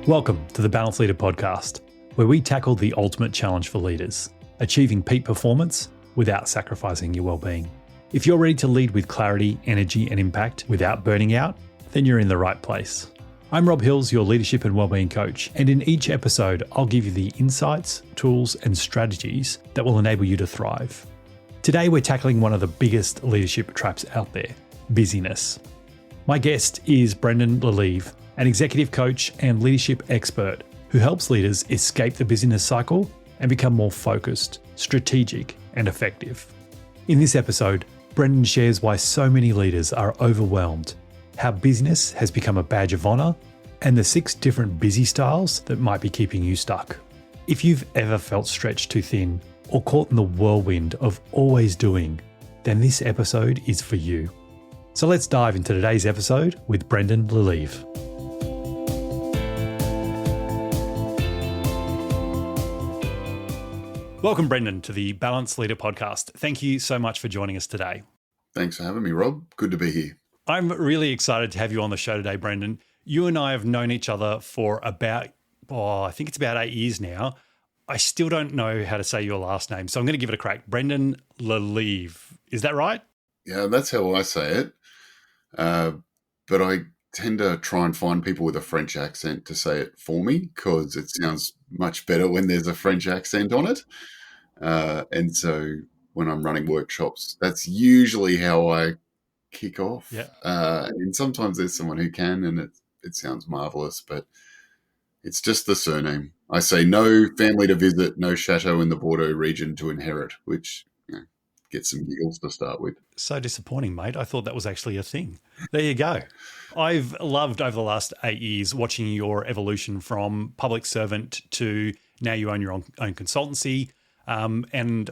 Welcome to the Balanced Leader podcast, where we tackle the ultimate challenge for leaders, achieving peak performance without sacrificing your well-being. If you're ready to lead with clarity, energy, and impact without burning out, then you're in the right place. I'm Rob Hills, your leadership and wellbeing coach, and in each episode, I'll give you the insights, tools, and strategies that will enable you to thrive. Today, we're tackling one of the biggest leadership traps out there, busyness. My guest is Brendon Le Lievre, an executive coach and leadership expert who helps leaders escape the busyness cycle and become more focused, strategic, and effective. In this episode, Brendon shares why so many leaders are overwhelmed, how busyness has become a badge of honor, and the 6 different busy styles that might be keeping you stuck. If you've ever felt stretched too thin or caught in the whirlwind of always doing, then this episode is for you. So let's dive into today's episode with Brendon Le Lievre. Welcome, Brendon, to the Balanced Leader podcast. Thank you so much for joining us today. Thanks for having me, Rob. Good to be here. I'm really excited to have you on the show today, Brendon. You and I have known each other for about, I think it's about 8 years now. I still don't know how to say your last name, so I'm going to give it a crack. Brendon Le Lievre. Is that right? Yeah, that's how I say it. But I tend to try and find people with a French accent to say it for me because it sounds much better when there's a French accent on it. And so when I'm running workshops, that's usually how I kick off. Yeah. And sometimes there's someone who can, and it sounds marvelous, but it's just the surname. I say no family to visit, no chateau in the Bordeaux region to inherit, which gets some giggles to start with. So disappointing, mate. I thought that was actually a thing. There you go. I've loved over the last 8 years watching your evolution from public servant to now you own your own consultancy. And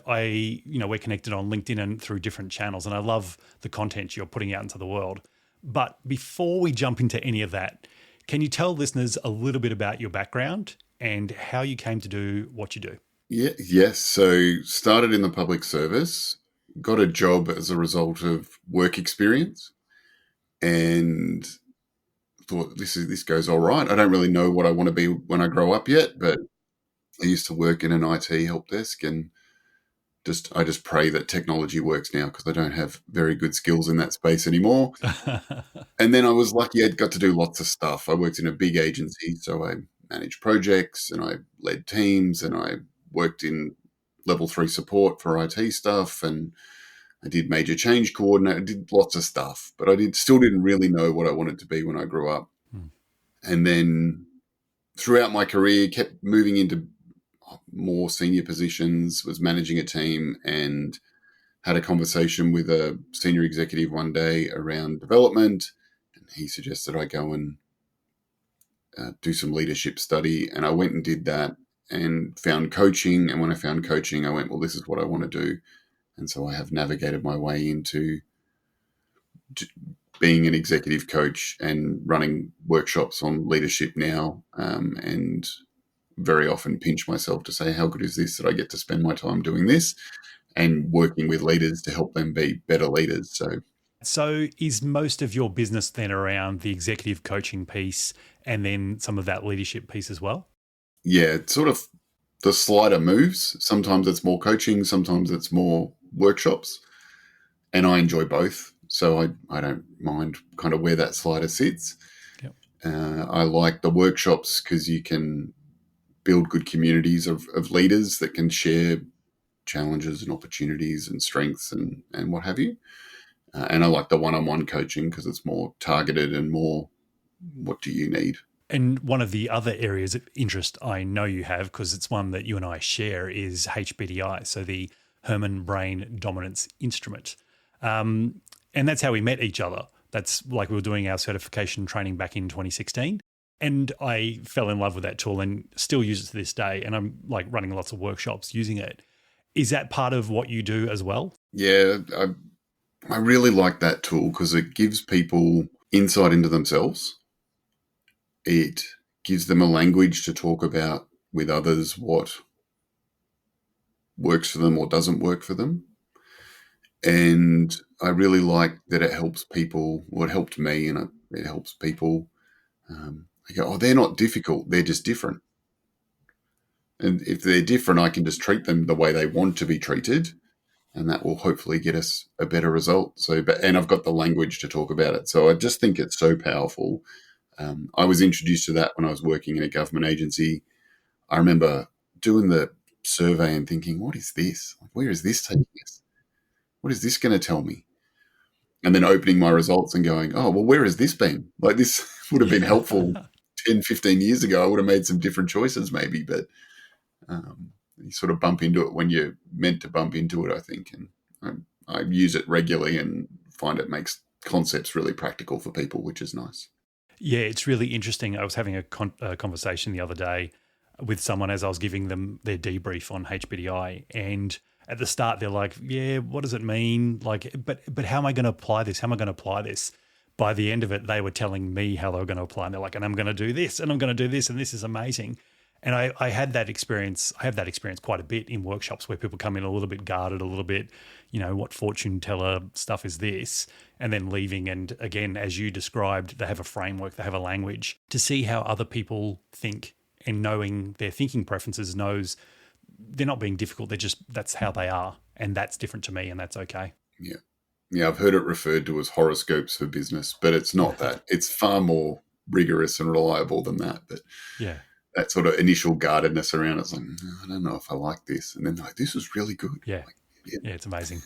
we're connected on LinkedIn and through different channels, and I love the content you're putting out into the world. But before we jump into any of that, can you tell listeners a little bit about your background and how you came to do what you do? Yes. So started in the public service, got a job as a result of work experience, and thought this goes all right. I don't really know what I want to be when I grow up yet, but I used to work in an IT help desk, and I just pray that technology works now because I don't have very good skills in that space anymore. And then I was lucky I got to do lots of stuff. I worked in a big agency, so I managed projects and I led teams and I worked in level 3 support for IT stuff, and I did major change coordinate. I did lots of stuff, but I still didn't really know what I wanted to be when I grew up. And then throughout my career, kept moving into more senior positions, was managing a team, and had a conversation with a senior executive one day around development. And he suggested I go and do some leadership study. And I went and did that and found coaching. And when I found coaching, I went, well, this is what I want to do. And so I have navigated my way into being an executive coach and running workshops on leadership now, and very often pinch myself to say, how good is this that I get to spend my time doing this and working with leaders to help them be better leaders. So is most of your business then around the executive coaching piece and then some of that leadership piece as well? Yeah, it's sort of the slider moves. Sometimes it's more coaching, sometimes it's more workshops, and I enjoy both. So I don't mind kind of where that slider sits. Yep. I like the workshops because you can build good communities of leaders that can share challenges and opportunities and strengths and what have you. And I like the one-on-one coaching because it's more targeted and more, what do you need? And one of the other areas of interest I know you have, because it's one that you and I share, is HBDI, so the Herman Brain Dominance Instrument. And that's how we met each other. That's like we were doing our certification training back in 2016. And I fell in love with that tool and still use it to this day. And I'm like running lots of workshops using it. Is that part of what you do as well? Yeah, I really like that tool because it gives people insight into themselves. It gives them a language to talk about with others what works for them or doesn't work for them. And I really like that it helps people, well, it helped me, and it helps people I go, oh, they're not difficult. They're just different. And if they're different, I can just treat them the way they want to be treated, and that will hopefully get us a better result. And I've got the language to talk about it. So I just think it's so powerful. I was introduced to that when I was working in a government agency. I remember doing the survey and thinking, what is this? Where is this taking us? What is this going to tell me? And then opening my results and going, oh, well, where has this been? Like, this would have been helpful 10, 15 years ago. I would have made some different choices maybe, but you sort of bump into it when you're meant to bump into it, I think. And I use it regularly and find it makes concepts really practical for people, which is nice. Yeah, it's really interesting. I was having a conversation the other day with someone as I was giving them their debrief on HBDI, and at the start they're like, "Yeah, what does it mean? Like, but how am I going to apply this? How am I going to apply this?" By the end of it, they were telling me how they were going to apply, and they're like, "And I'm going to do this, and I'm going to do this, and this is amazing." And I had that experience. I have that experience quite a bit in workshops where people come in a little bit guarded, a little bit, what fortune teller stuff is this? And then leaving. And again, as you described, they have a framework, they have a language to see how other people think, and knowing their thinking preferences knows they're not being difficult. That's how they are. And that's different to me, and that's okay. Yeah. Yeah. I've heard it referred to as horoscopes for business, but it's not that. It's far more rigorous and reliable than that. But yeah. That sort of initial guardedness around it's like, I don't know if I like this. And then like, this is really good. Yeah. Like, yeah, it's amazing.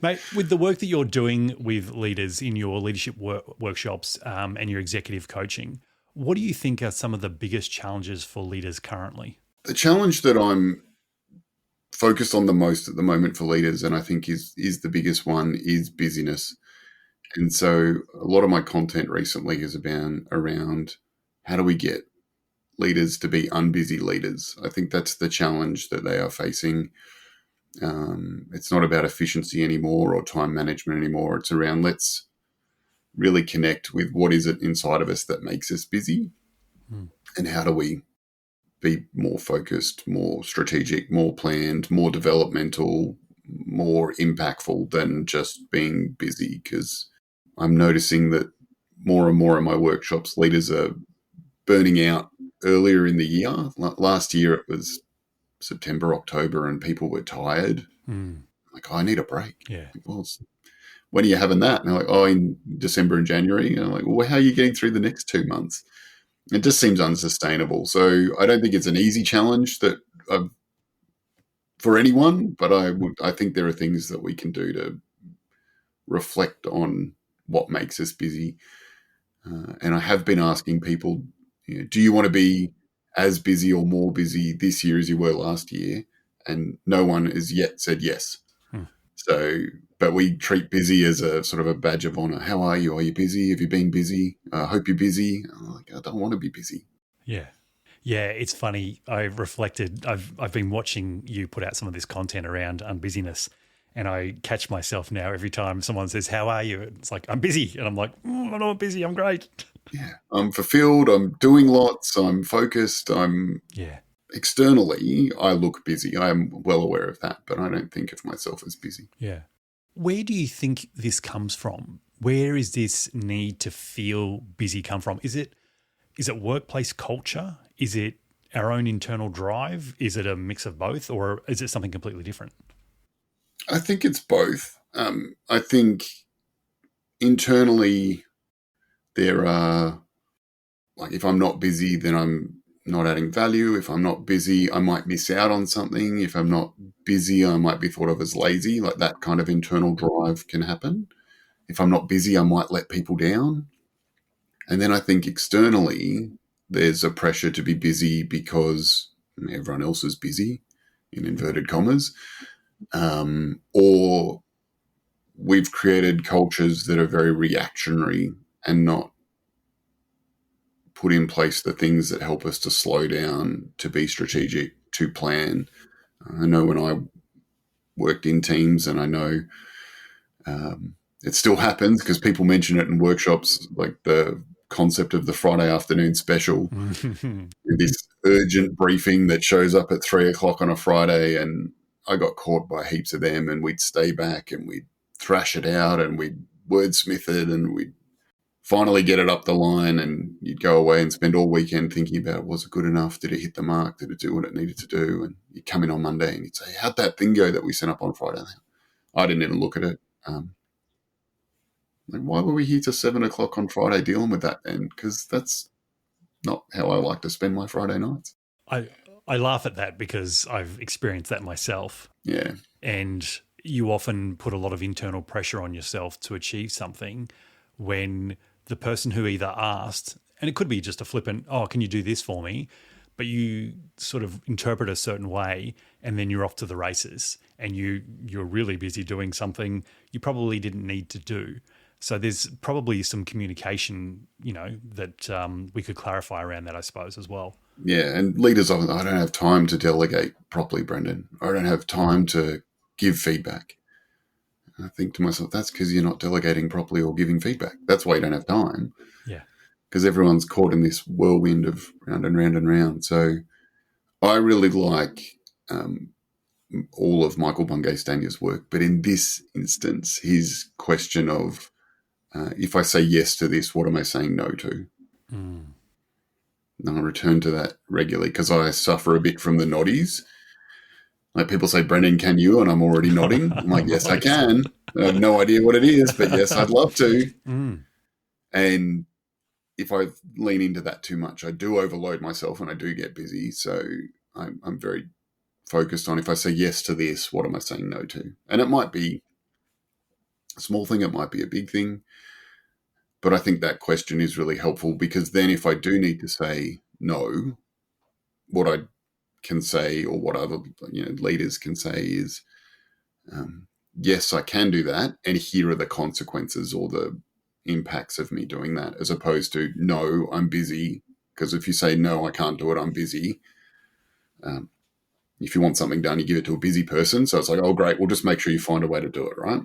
Mate, with the work that you're doing with leaders in your leadership workshops and your executive coaching, what do you think are some of the biggest challenges for leaders currently? The challenge that I'm focused on the most at the moment for leaders, and I think is the biggest one, is busyness. And so a lot of my content recently has been around how do we get leaders to be unbusy leaders. I think that's the challenge that they are facing. It's not about efficiency anymore or time management anymore. It's around let's really connect with what is it inside of us that makes us busy, and how do we be more focused, more strategic, more planned, more developmental, more impactful than just being busy. Because I'm noticing that more and more in my workshops, leaders are burning out earlier in the year. Last year it was September, October, and people were tired. Like, I need a break. Yeah. Well, when are you having that? And they're like, oh, in December and January. And I'm like, well, how are you getting through the next 2 months? It just seems unsustainable. So I don't think it's an easy challenge for anyone, but I think there are things that we can do to reflect on what makes us busy. And I have been asking people, do you want to be as busy or more busy this year as you were last year? And no one has yet said yes. So, but we treat busy as a sort of a badge of honor. How are you? Are you busy? Have you been busy? I hope you're busy. I'm like, I don't want to be busy. Yeah. Yeah, it's funny. I've reflected. I've been watching you put out some of this content around unbusyness, and I catch myself now every time someone says, how are you? It's like, I'm busy. And I'm like, I'm not busy. I'm great. Yeah. I'm fulfilled. I'm doing lots. I'm focused. Externally, I look busy. I am well aware of that, but I don't think of myself as busy. Yeah. Where do you think this comes from? Where is this need to feel busy come from? Is it workplace culture? Is it our own internal drive? Is it a mix of both, or is it something completely different? I think it's both. I think internally there are, like, if I'm not busy, then I'm not adding value. If I'm not busy, I might miss out on something. If I'm not busy, I might be thought of as lazy. Like, that kind of internal drive can happen. If I'm not busy, I might let people down. And then I think externally, there's a pressure to be busy because everyone else is busy, in inverted commas. Or we've created cultures that are very reactionary and not put in place the things that help us to slow down, to be strategic, to plan. I know when I worked in teams, and I know it still happens because people mention it in workshops, like the concept of the Friday afternoon special, this urgent briefing that shows up at 3:00 on a Friday. And I got caught by heaps of them, and we'd stay back and we'd thrash it out and we'd wordsmith it and we'd finally get it up the line, and you'd go away and spend all weekend thinking about, was it good enough? Did it hit the mark? Did it do what it needed to do? And you'd come in on Monday and you'd say, how'd that thing go that we sent up on Friday? I didn't even look at it. Like, why were we here till 7 o'clock on Friday dealing with that then? Because that's not how I like to spend my Friday nights. I laugh at that because I've experienced that myself. Yeah. And you often put a lot of internal pressure on yourself to achieve something when the person who either asked, and it could be just a flippant, oh, can you do this for me? But you sort of interpret a certain way and then you're off to the races and you're really busy doing something you probably didn't need to do. So there's probably some communication, that we could clarify around that, I suppose, as well. Yeah, and leaders often, I don't have time to delegate properly, Brendon. I don't have time to give feedback. And I think to myself, that's because you're not delegating properly or giving feedback. That's why you don't have time. Yeah. Because everyone's caught in this whirlwind of round and round and round. So I really like all of Michael Bungay-Stanier's work, but in this instance, his question of, if I say yes to this, what am I saying no to? Mm. And I return to that regularly because I suffer a bit from the noddies. Like people say, Brendon, can you? And I'm already nodding. I'm like, yes, I can. I have no idea what it is, but yes, I'd love to. Mm. And if I lean into that too much, I do overload myself and I do get busy. So I'm very focused on, if I say yes to this, what am I saying no to? And it might be a small thing, it might be a big thing. But I think that question is really helpful because then if I do need to say no, what I can say, or what other leaders can say is, yes, I can do that, and here are the consequences or the impacts of me doing that, as opposed to, no, I'm busy. Because if you say, no, I can't do it, I'm busy. If you want something done, you give it to a busy person. So it's like, oh, great, we'll just make sure you find a way to do it, right?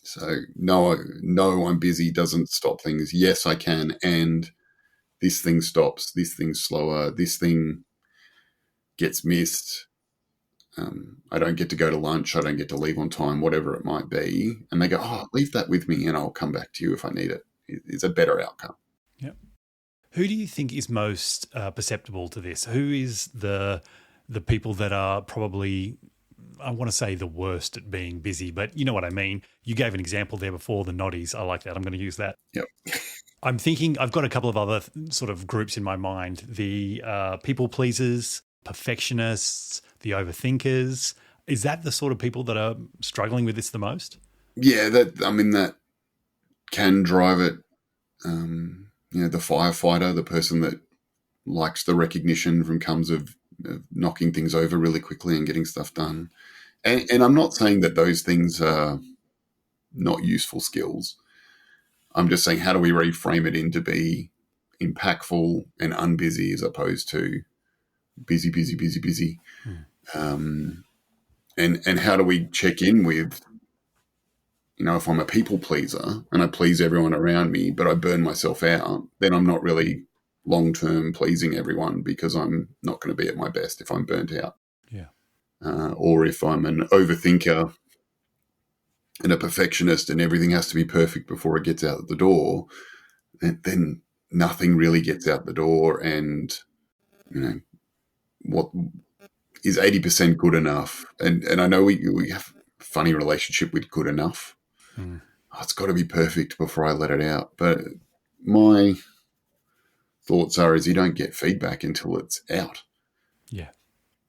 So no, I'm busy doesn't stop things. Yes, I can, and this thing stops, this thing's slower, this thing gets missed. I don't get to go to lunch, I don't get to leave on time, whatever it might be. And they go, oh, leave that with me and I'll come back to you if I need it. It's a better outcome. Yep. Who do you think is most perceptible to this? Who is the people that are probably, I want to say, the worst at being busy, but you know what I mean? You gave an example there before, the noddies. I like that. I'm going to use that. Yep. I'm thinking I've got a couple of other sort of groups in my mind. The people pleasers, perfectionists, the overthinkers. Is that the sort of people that are struggling with this the most? Yeah, that can drive it. The firefighter, the person that likes the recognition from comes of knocking things over really quickly and getting stuff done. And I'm not saying that those things are not useful skills. I'm just saying, how do we reframe it into be impactful and unbusy as opposed to busy, busy, busy, busy? And how do we check in with, if I'm a people pleaser and I please everyone around me, but I burn myself out, then I'm not really long-term pleasing everyone because I'm not going to be at my best if I'm burnt out. Yeah. Or if I'm an overthinker and a perfectionist and everything has to be perfect before it gets out the door, then nothing really gets out the door. And, what is 80% good enough? And I know we have a funny relationship with good enough. Mm. Oh, it's got to be perfect before I let it out. But my thoughts are is you don't get feedback until it's out. Yeah.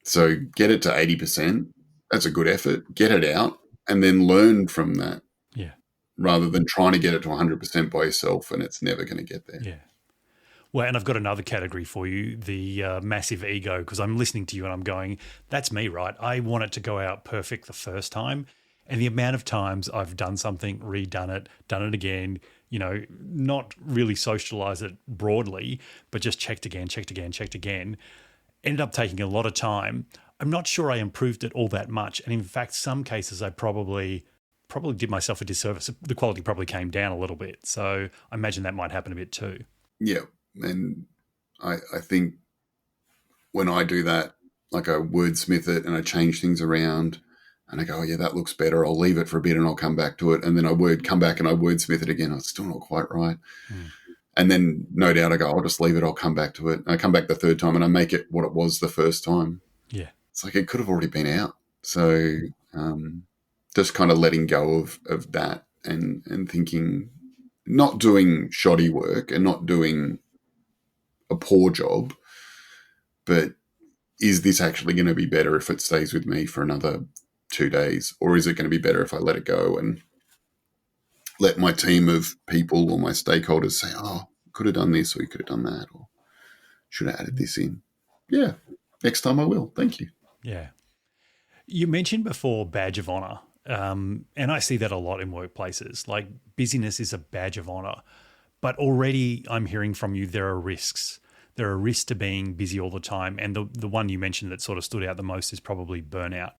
So get it to 80%. That's a good effort. Get it out and then learn from that. Yeah. Rather than trying to get it to 100% by yourself, and it's never going to get there. Yeah. Well, and I've got another category for you, the massive ego, because I'm listening to you and I'm going, that's me, right? I want it to go out perfect the first time. And the amount of times I've done something, redone it, done it again, not really socialize it broadly, but just checked again, ended up taking a lot of time. I'm not sure I improved it all that much. And in fact, some cases I probably did myself a disservice. The quality probably came down a little bit. So I imagine that might happen a bit too. Yeah. And I think when I do that, like I wordsmith it and I change things around, And I go, oh, yeah, that looks better. I'll leave it for a bit and I'll come back to it. And then come back and I wordsmith it again. It's still not quite right. Mm. And then no doubt I go, I'll just leave it. I'll come back to it. And I come back the third time and I make it what it was the first time. Yeah. It's like it could have already been out. So just kind of letting go of that and thinking, not doing shoddy work and not doing a poor job, but is this actually going to be better if it stays with me for another 2 days? Or is it going to be better if I let it go and let my team of people or my stakeholders say, oh, could have done this or you could have done that or should have added this in? Yeah, next time I will. Thank you. Yeah. You mentioned before badge of honor, and I see that a lot in workplaces. Like busyness is a badge of honor, but already I'm hearing from you there are risks. There are risks to being busy all the time, and the one you mentioned that sort of stood out the most is probably burnout.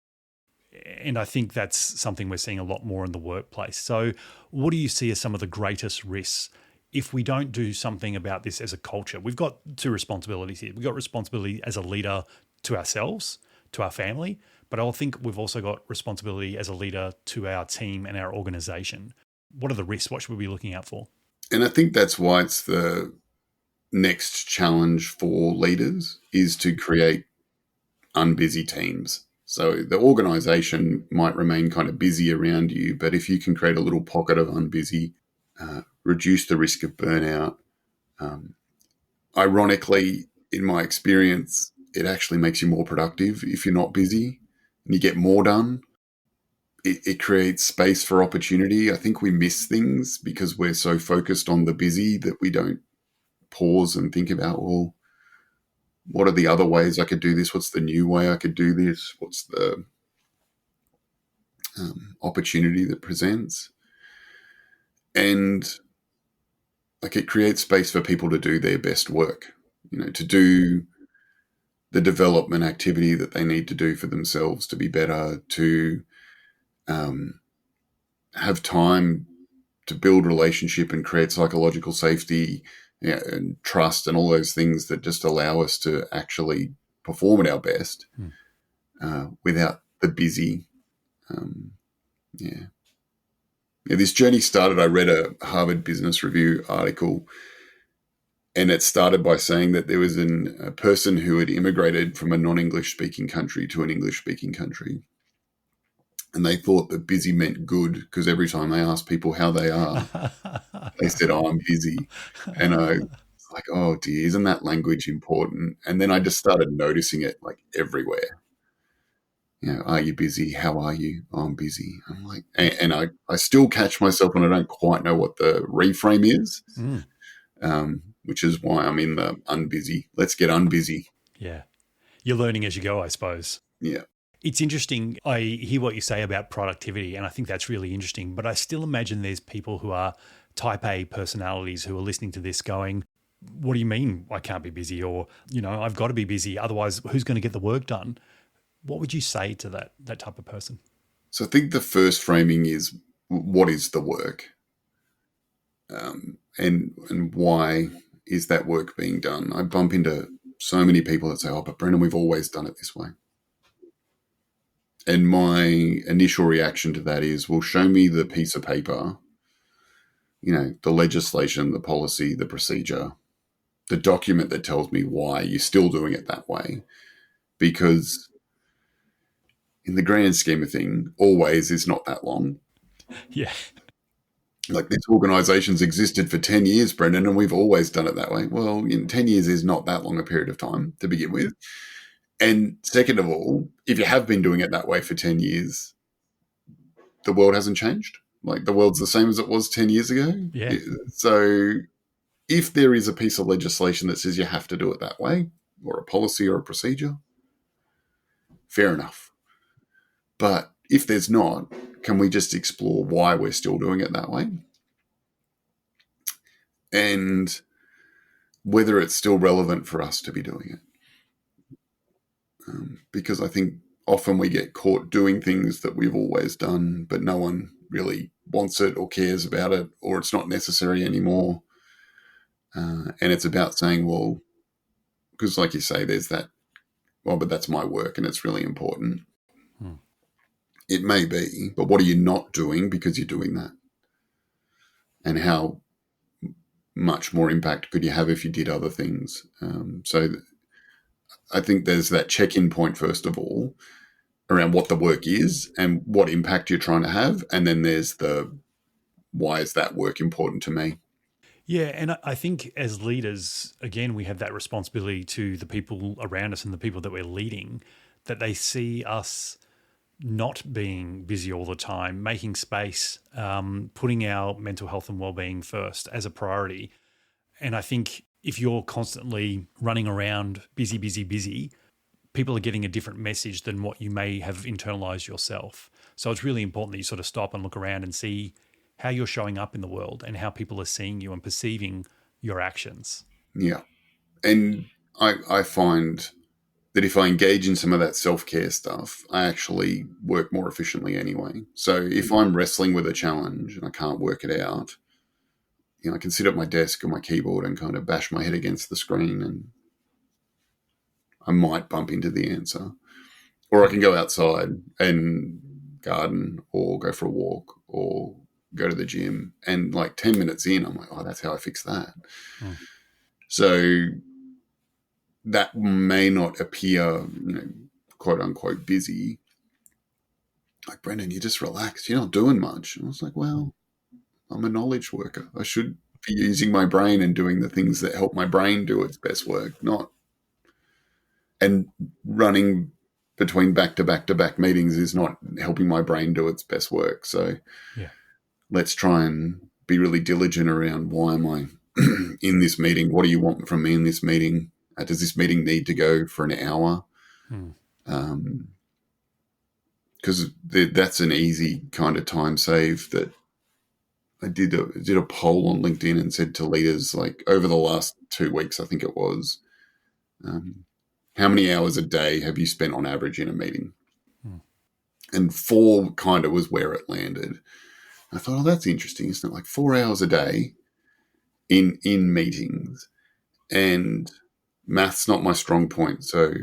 And I think that's something we're seeing a lot more in the workplace. So what do you see as some of the greatest risks if we don't do something about this as a culture? We've got two responsibilities here. We've got responsibility as a leader to ourselves, to our family, but I think we've also got responsibility as a leader to our team and our organization. What are the risks? What should we be looking out for? And I think that's why it's the next challenge for leaders is to create unbusy teams. So the organization might remain kind of busy around you, but if you can create a little pocket of unbusy, reduce the risk of burnout. Ironically, in my experience, it actually makes you more productive if you're not busy and you get more done. It creates space for opportunity. I think we miss things because we're so focused on the busy that we don't pause and think about, well, what are the other ways I could do this? What's the new way I could do this? What's the opportunity that presents? And like it creates space for people to do their best work, to do the development activity that they need to do for themselves to be better, to have time to build relationship and create psychological safety, and trust and all those things that just allow us to actually perform at our best without the busy. This journey started, I read a Harvard Business Review article, and it started by saying that there was a person who had immigrated from a non-English speaking country to an English speaking country. And they thought that busy meant good because every time they asked people how they are, they said, oh, I'm busy. And I was like, oh, dear, isn't that language important? And then I just started noticing it like everywhere. Are you busy? How are you? Oh, I'm busy. I'm like, and I still catch myself when I don't quite know what the reframe is, which is why I'm in the unbusy. Let's get unbusy. Yeah. You're learning as you go, I suppose. Yeah. It's interesting. I hear what you say about productivity, and I think that's really interesting. But I still imagine there's people who are type A personalities who are listening to this going, what do you mean I can't be busy? Or, I've got to be busy. Otherwise, who's going to get the work done? What would you say to that type of person? So I think the first framing is, what is the work? And why is that work being done? I bump into so many people that say, oh, but Brendon, we've always done it this way. And my initial reaction to that is, well, show me the piece of paper, the legislation, the policy, the procedure, the document that tells me why you're still doing it that way. Because in the grand scheme of things, always is not that long. Yeah. Like this organization's existed for 10 years, Brendon, and we've always done it that way. Well, 10 years is not that long a period of time to begin with. And second of all, if you have been doing it that way for 10 years, the world hasn't changed. Like the world's the same as it was 10 years ago. Yeah. So if there is a piece of legislation that says you have to do it that way, or a policy or a procedure, fair enough. But if there's not, can we just explore why we're still doing it that way? And whether it's still relevant for us to be doing it. Because I think often we get caught doing things that we've always done, but no one really wants it or cares about it, or it's not necessary anymore. And it's about saying, well, because like you say, there's that, well, but that's my work and it's really important. It may be, but what are you not doing because you're doing that? And how much more impact could you have if you did other things? So I think there's that check-in point, first of all, around what the work is and what impact you're trying to have. And then there's the, why is that work important to me? Yeah, and I think as leaders, again, we have that responsibility to the people around us and the people that we're leading, that they see us not being busy all the time, making space, putting our mental health and well-being first as a priority. And I think if you're constantly running around busy, busy, busy, people are getting a different message than what you may have internalized yourself. So it's really important that you sort of stop and look around and see how you're showing up in the world and how people are seeing you and perceiving your actions. Yeah. And I find that if I engage in some of that self-care stuff, I actually work more efficiently anyway. So if I'm wrestling with a challenge and I can't work it out, I can sit at my desk or my keyboard and kind of bash my head against the screen, and I might bump into the answer. Or I can go outside and garden or go for a walk or go to the gym. And like 10 minutes in, I'm like, oh, that's how I fix that. Mm. So that may not appear, quote unquote busy. Like, Brendon, you just relax. You're not doing much. And I was like, well, I'm a knowledge worker. I should be using my brain and doing the things that help my brain do its best work, not. And running between back to back to back meetings is not helping my brain do its best work. So Yeah. let's try and be really diligent around, why am I in this meeting? What do you want from me in this meeting? Does this meeting need to go for an hour? Because that's an easy kind of time save. That I did a poll on LinkedIn and said to leaders, like, over the last 2 weeks, I think it was, how many hours a day have you spent on average in a meeting? And 4 kind of was where it landed. I thought, oh, that's interesting. Isn't it? Like 4 hours a day in meetings. And math's not my strong point. So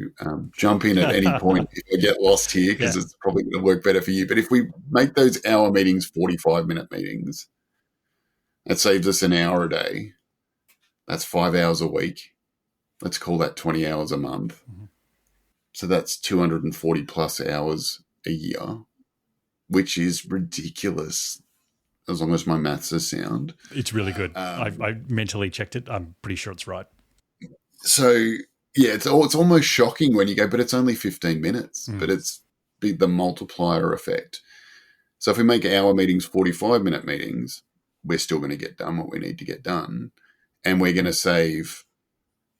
jump in at any point if I get lost here, because it's probably going to work better for you. But if we make those hour meetings 45-minute meetings, that saves us an hour a day. That's 5 hours a week. Let's call that 20 hours a month. Mm-hmm. So that's 240 plus hours a year, which is ridiculous, as long as my maths are sound. It's really good. I mentally checked it. I'm pretty sure it's right. So, yeah, it's almost shocking when you go, but it's only 15 minutes. But it's the multiplier effect. So if we make our meetings 45-minute meetings, we're still going to get done what we need to get done. And we're going to save,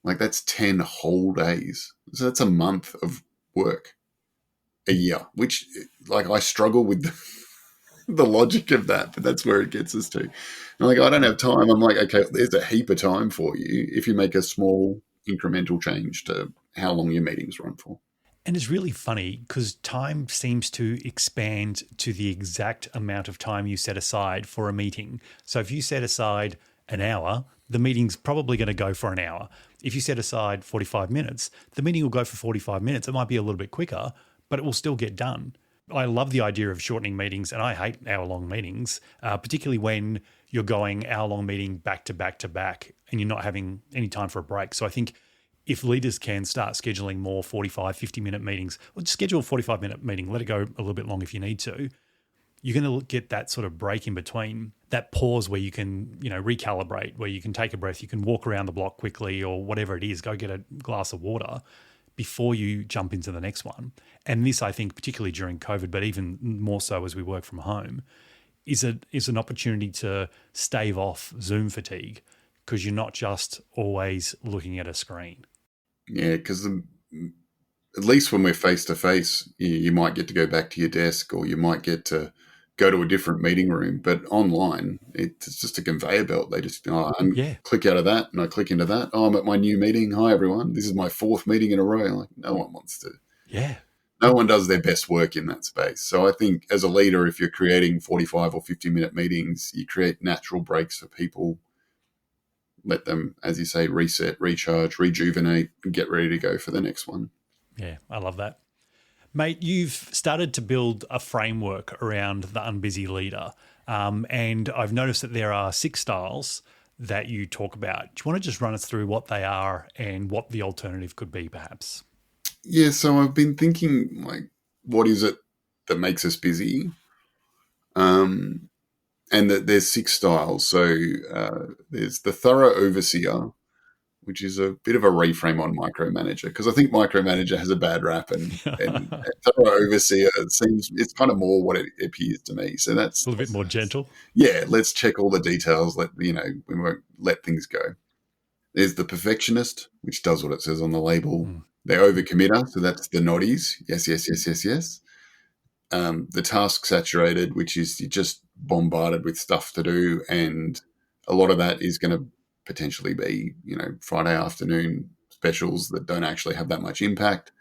like, that's 10 whole days. So that's a month of work a year, which, like, I struggle with the logic of that, but that's where it gets us to. And like, I don't have time. I'm like, okay, there's a heap of time for you if you make a small incremental change to how long your meetings run for. And it's really funny because time seems to expand to the exact amount of time you set aside for a meeting. So if you set aside an hour, the meeting's probably going to go for an hour. If you set aside 45 minutes, the meeting will go for 45 minutes. It might be a little bit quicker, but it will still get done. I love the idea of shortening meetings, and I hate hour-long meetings, particularly when you're going hour-long meeting back to back to back and you're not having any time for a break. So I think if leaders can start scheduling more 45, 50-minute meetings, or just schedule a 45-minute meeting, let it go a little bit long if you need to, you're going to get that sort of break in between, that pause where you can, recalibrate, where you can take a breath, you can walk around the block quickly or whatever it is, go get a glass of water before you jump into the next one. And this, I think, particularly during COVID, but even more so as we work from home, is an opportunity to stave off Zoom fatigue, because you're not just always looking at a screen. Yeah, because at least when we're face-to-face, you might get to go back to your desk, or you might get to go to a different meeting room. But online, it's just a conveyor belt. They just click out of that, and I click into that. Oh, I'm at my new meeting. Hi, everyone. This is my 4th meeting in a row. Like, no one wants to. Yeah. No one does their best work in that space. So I think as a leader, if you're creating 45 or 50-minute meetings, you create natural breaks for people. Let them, as you say, reset, recharge, rejuvenate, and get ready to go for the next one. Yeah, I love that. Mate, you've started to build a framework around the Unbusy leader, and I've noticed that there are 6 styles that you talk about. Do you want to just run us through what they are and what the alternative could be, perhaps? Yeah, so I've been thinking, like, what is it that makes us busy? And that there's 6 styles. So there's the thorough overseer, which is a bit of a reframe on micromanager, because I think micromanager has a bad rap, and A thorough overseer seems it's kind of more what it appears to me. So that's little bit more gentle. yeah. Let's check all the details. We won't let things go. There's the perfectionist, which does what it says on the label. The overcommitter, so that's the noddies. Yes, yes, yes, yes, yes. The task saturated, which is you're just bombarded with stuff to do, and a lot of that is going to potentially be, Friday afternoon specials that don't actually have that much impact.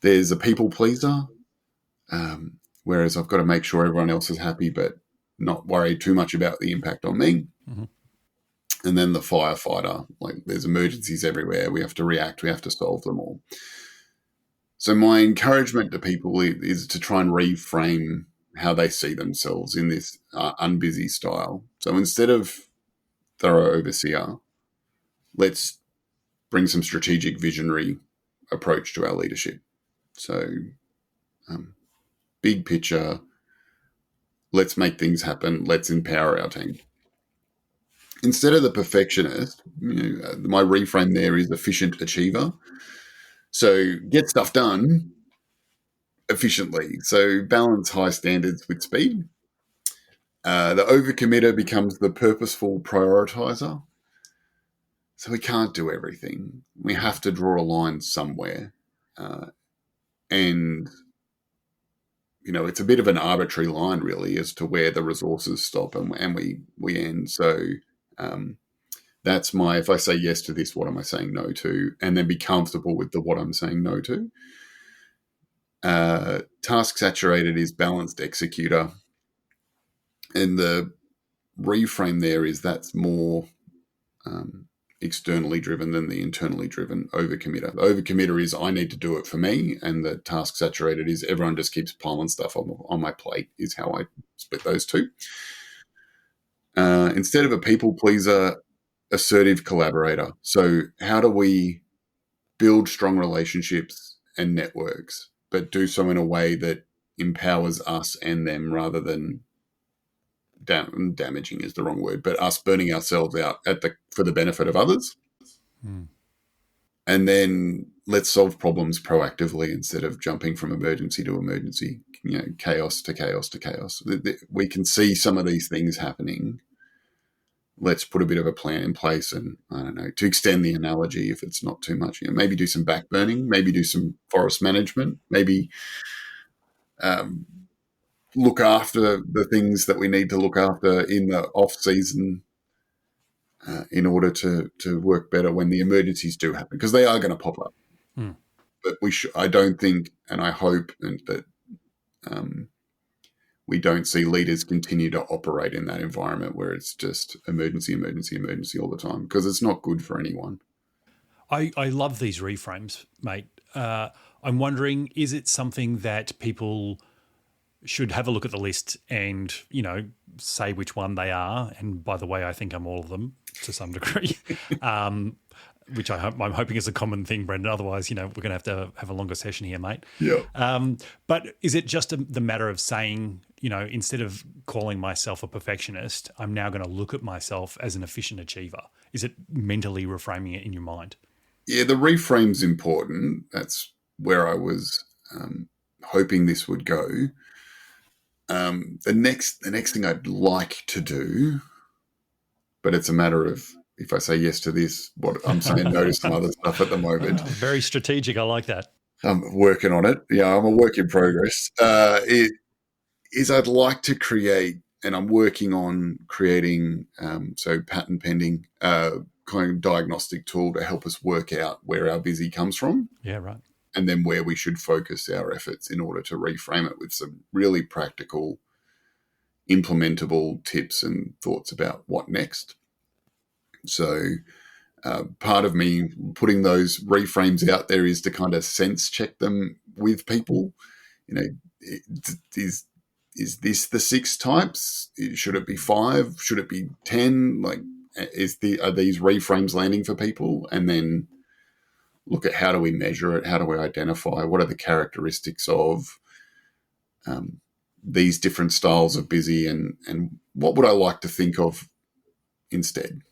There's a people pleaser, whereas I've got to make sure everyone else is happy, but not worry too much about the impact on me. And then the firefighter, like there's emergencies everywhere. We have to react. We have to solve them all. So my encouragement to people is to try and reframe how they see themselves in this unbusy style. So instead of thorough overseer, let's bring some strategic visionary approach to our leadership. So big picture, let's make things happen. Let's empower our team. Instead of the perfectionist, my reframe there is efficient achiever. So get stuff done efficiently. So balance high standards with speed. The overcommitter becomes the purposeful prioritizer. So we can't do everything. We have to draw a line somewhere. And, it's a bit of an arbitrary line, really, as to where the resources stop and we end. So that's if I say yes to this, what am I saying no to? And then be comfortable with the what I'm saying no to. Task saturated is balanced executor. And the reframe there is that's more externally driven than the internally driven overcommitter. The overcommitter is I need to do it for me, and the task saturated is everyone just keeps piling stuff on my plate, is how I split those two. Instead of a people pleaser, assertive collaborator. So how do we build strong relationships and networks, but do so in a way that empowers us and them rather than damaging is the wrong word, but us burning ourselves out for the benefit of others. And then let's solve problems proactively instead of jumping from emergency to emergency, chaos to chaos to chaos. We can see some of these things happening. Let's put a bit of a plan in place, and I don't know, to extend the analogy, if it's not too much, maybe do some back burning, maybe do some forest management, maybe look after the things that we need to look after in the off season in order to work better when the emergencies do happen, because they are going to pop up. But I don't think, and I hope that we don't see leaders continue to operate in that environment where it's just emergency, emergency, emergency all the time, because it's not good for anyone. I love these reframes, mate. I'm wondering, is it something that people should have a look at the list and, say which one they are? And by the way, I think I'm all of them to some degree, which I'm hoping is a common thing, Brendon. Otherwise, we're going to have a longer session here, mate. Yeah. But is it just the matter of saying, instead of calling myself a perfectionist, I'm now going to look at myself as an efficient achiever? Is it mentally reframing it in your mind? Yeah, the reframe's important. That's where I was hoping this would go. The next thing I'd like to do, but it's a matter of if I say yes to this, what I'm saying no to some other stuff at the moment. Very strategic. I like that. I'm working on it. Yeah, I'm a work in progress. I'd like to create, and I'm working on creating, so patent pending, kind of diagnostic tool to help us work out where our busy comes from. Yeah, right. And then where we should focus our efforts in order to reframe it with some really practical, implementable tips and thoughts about what next. So part of me putting those reframes out there is to kind of sense check them with people. You know, is this the 6 types? Should it be 5? Should it be 10? Like, are these reframes landing for people? And then look at how do we measure it? How do we identify? What are the characteristics of these different styles of busy, and what would I like to think of instead?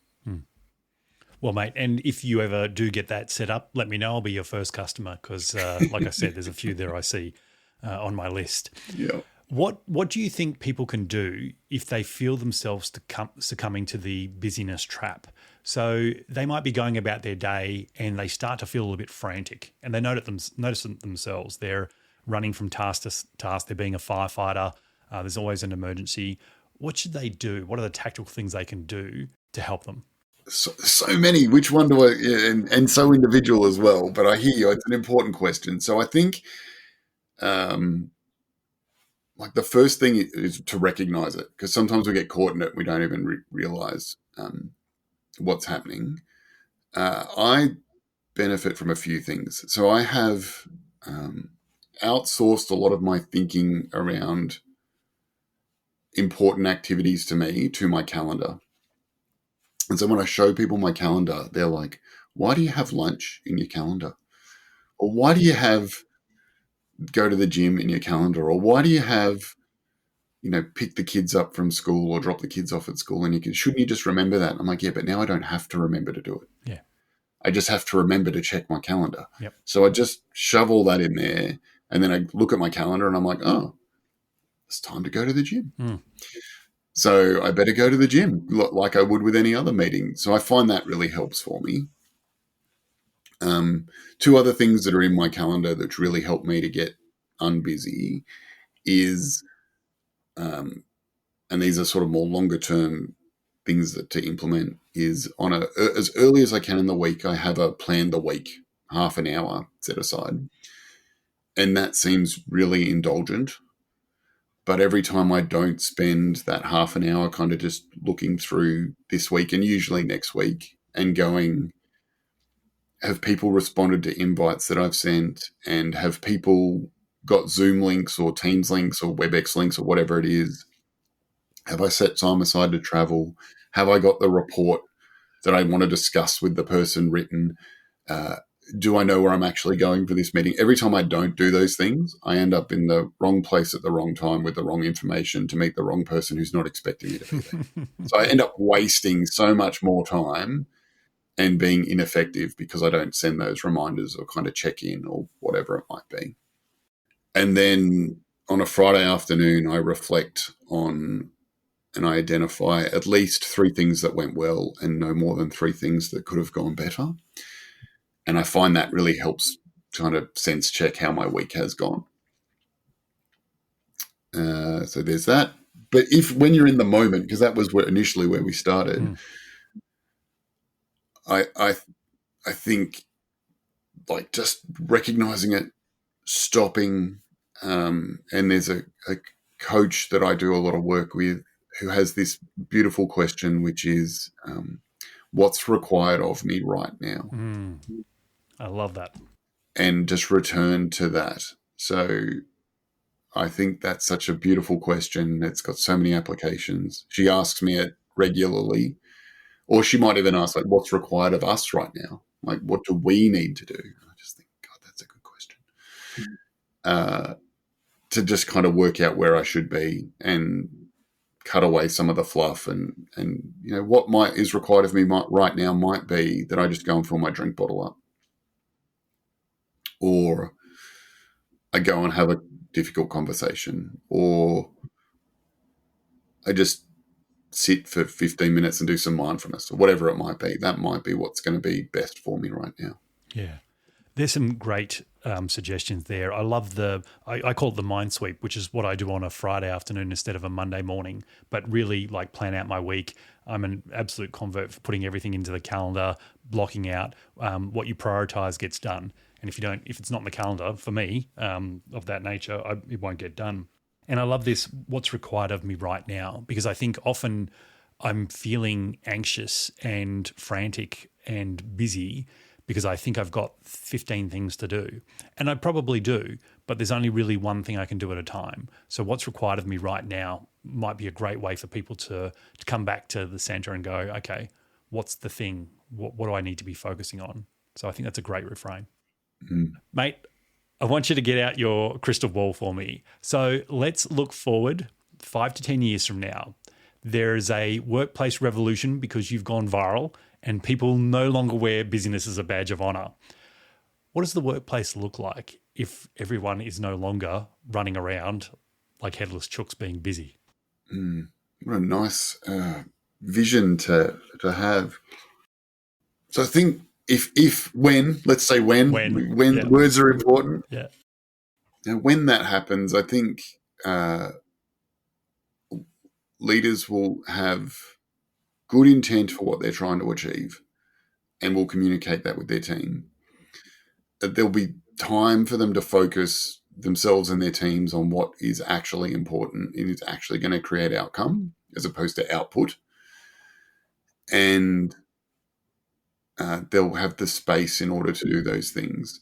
Well, mate, and if you ever do get that set up, let me know. I'll be your first customer because, like I said, there's a few there I see on my list. Yeah. What do you think people can do if they feel themselves succumbing to the busyness trap? So they might be going about their day and they start to feel a little bit frantic, and they notice it themselves. They're running from task to task. They're being a firefighter. There's always an emergency. What should they do? What are the tactical things they can do to help them? So many. Which one do I? And so individual as well. But I hear you. It's an important question. So I think, like the first thing is to recognize it, because sometimes we get caught in it. We don't even realize what's happening. I benefit from a few things. So I have outsourced a lot of my thinking around important activities to me to my calendar. And so when I show people my calendar, they're like, why do you have lunch in your calendar? Or why do you have go to the gym in your calendar? Or why do you have, pick the kids up from school or drop the kids off at school? And shouldn't you just remember that? I'm like, yeah, but now I don't have to remember to do it. Yeah. I just have to remember to check my calendar. Yep. So I just shove all that in there. And then I look at my calendar and I'm like, oh, it's time to go to the gym. So I better go to the gym like I would with any other meeting. So I find that really helps for me. 2 other things that are in my calendar that really help me to get unbusy is, and these are sort of more longer term things to implement, is as early as I can in the week, I have a plan the week, half an hour set aside. And that seems really indulgent. But every time I don't spend that half an hour kind of just looking through this week and usually next week and going, have people responded to invites that I've sent, and have people got Zoom links or Teams links or WebEx links or whatever it is? Have I set time aside to travel? Have I got the report that I want to discuss with the person written? Do I know where I'm actually going for this meeting? Every time I don't do those things, I end up in the wrong place at the wrong time with the wrong information to meet the wrong person who's not expecting me to be there. So I end up wasting so much more time and being ineffective because I don't send those reminders or kind of check in or whatever it might be. And then on a Friday afternoon, I reflect on and I identify at least 3 things that went well and no more than 3 things that could have gone better. And I find that really helps kind of sense check how my week has gone. So there's that. But when you're in the moment, because that was initially where we started, I think like just recognizing it, stopping, and there's a coach that I do a lot of work with who has this beautiful question, which is, what's required of me right now? I love that. And just return to that. So I think that's such a beautiful question. It's got so many applications. She asks me it regularly, or she might even ask, like, what's required of us right now? Like, what do we need to do? And I just think, God, that's a good question. To just kind of work out where I should be and cut away some of the fluff, and what is required of me right now might be that I just go and fill my drink bottle up, or I go and have a difficult conversation, or I just sit for 15 minutes and do some mindfulness, or whatever it might be. That might be what's going to be best for me right now. Yeah. There's some great suggestions there. I love I call it the mind sweep, which is what I do on a Friday afternoon instead of a Monday morning, but really like plan out my week. I'm an absolute convert for putting everything into the calendar, blocking out what you prioritize gets done. And if it's not in the calendar for me of that nature, it won't get done. And I love this, what's required of me right now, because I think often I'm feeling anxious and frantic and busy because I think I've got 15 things to do. And I probably do, but there's only really one thing I can do at a time. So what's required of me right now might be a great way for people to come back to the center and go, okay, what's the thing? What do I need to be focusing on? So I think that's a great reframe. Mate, I want you to get out your crystal ball for me. So let's look forward 5 to 10 years from now. There is a workplace revolution because you've gone viral and people no longer wear busyness as a badge of honor. What does the workplace look like if everyone is no longer running around like headless chooks being busy? What a nice vision to have. So I think let's say when yeah. words are important. Yeah. Now, when that happens, I think leaders will have good intent for what they're trying to achieve and will communicate that with their team. There'll be time for them to focus themselves and their teams on what is actually important and is actually going to create outcome as opposed to output. And they'll have the space in order to do those things.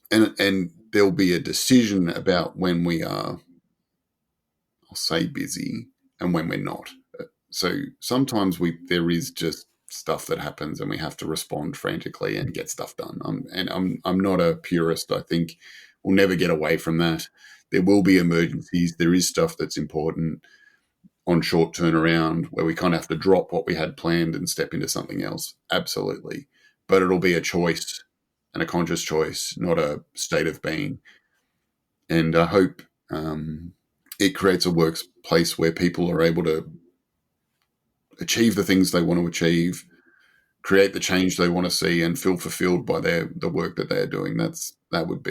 And there'll be a decision about when we are, I'll say, busy and when we're not. So sometimes there is just stuff that happens and we have to respond frantically and get stuff done. I'm not a purist. I think we'll never get away from that. There will be emergencies. There is stuff that's important on short turnaround where we kind of have to drop what we had planned and step into something else. Absolutely. But it'll be a choice and a conscious choice, not a state of being. And I hope it creates a workplace where people are able to achieve the things they want to achieve, create the change they want to see, and feel fulfilled by the work that they're doing. That would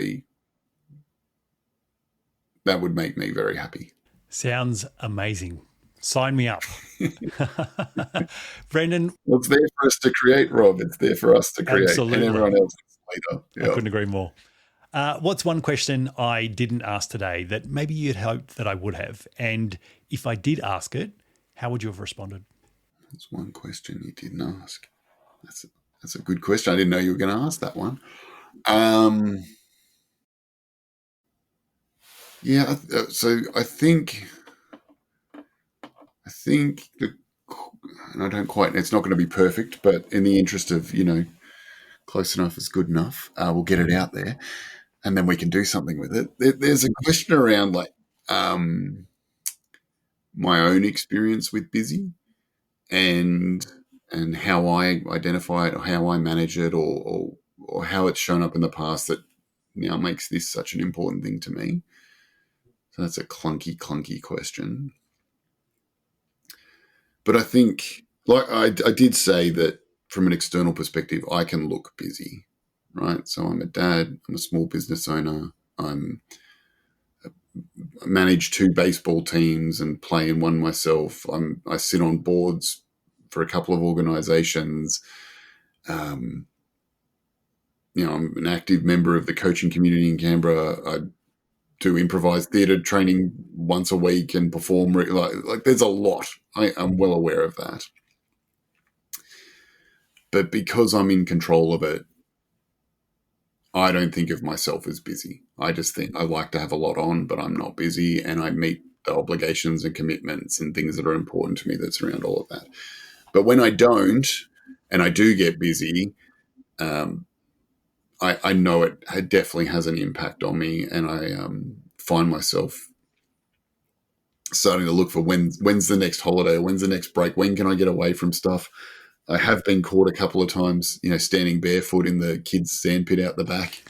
make me very happy. Sounds amazing. Sign me up. Brendon. Well, it's there for us to create, Rob. It's there for us to create. Absolutely. And everyone else later. Yeah. I couldn't agree more. What's one question I didn't ask today that maybe you'd hoped that I would have? And if I did ask it, how would you have responded? That's one question you didn't ask. That's a good question. I didn't know you were going to ask that one. Yeah. So I think and I don't quite. It's not going to be perfect, but in the interest of close enough is good enough. We'll get it out there, and then we can do something with it. There's a question around my own experience with busy, and how I identify it, or how I manage it, or how it's shown up in the past that now makes this such an important thing to me. So that's a clunky question. But I think, like I did say that from an external perspective, I can look busy, right? So I'm a dad, I'm a small business owner, I manage 2 baseball teams and play in one myself. I sit on boards for a couple of organizations. I'm an active member of the coaching community in Canberra. I do improvised theatre training once a week and perform. Like there's a lot. I'm well aware of that. But because I'm in control of it, I don't think of myself as busy. I just think I like to have a lot on, but I'm not busy, and I meet the obligations and commitments and things that are important to me that's around all of that. But when I don't, and I do get busy, I know it definitely has an impact on me, and I find myself starting to look for when's the next holiday, when's the next break, when can I get away from stuff. I have been caught a couple of times, standing barefoot in the kids' sand pit out the back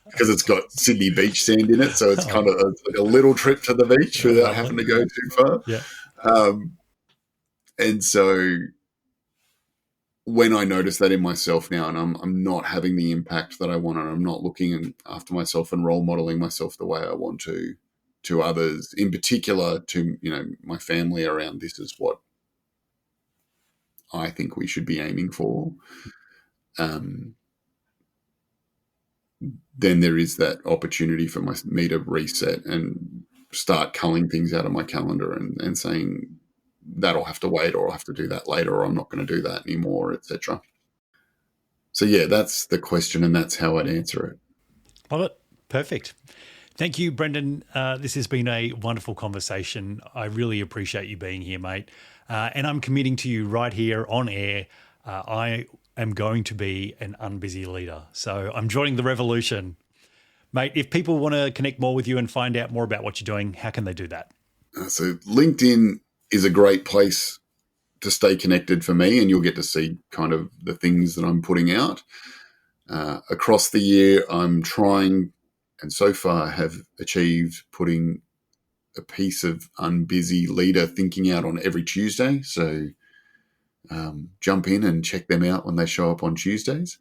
because it's got Sydney beach sand in it, so it's kind of like a little trip to the beach without having to go too far. Yeah. And so when I notice that in myself now, and I'm not having the impact that I want, and I'm not looking after myself and role modeling myself the way I want to others, in particular to my family around this is what I think we should be aiming for. Then there is that opportunity for me to reset and start culling things out of my calendar and saying that'll have to wait, or I'll have to do that later, or I'm not going to do that anymore, etc. So yeah, that's the question, and that's how I'd answer it. Love it. Perfect. Thank you, Brendon. This has been a wonderful conversation. I really appreciate you being here, mate. And I'm committing to you right here on air. I am going to be an unbusy leader. So I'm joining the revolution. Mate, if people want to connect more with you and find out more about what you're doing, how can they do that? So LinkedIn is a great place to stay connected for me, and you'll get to see kind of the things that I'm putting out. Across the year, I'm trying, and so far have achieved putting a piece of Unbusy leader thinking out on every Tuesday. So jump in and check them out when they show up on Tuesdays.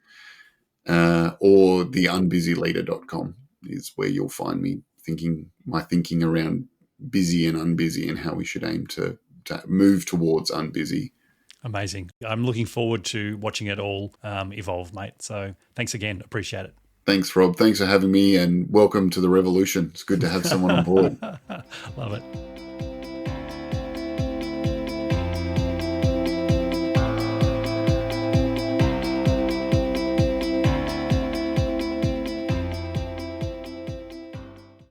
Or the unbusyleader.com is where you'll find me thinking around busy and unbusy and how we should aim to move towards unbusy. Amazing. I'm looking forward to watching it all evolve, mate. So thanks again. Appreciate it. Thanks, Rob. Thanks for having me, and welcome to the revolution. It's good to have someone on board. Love it.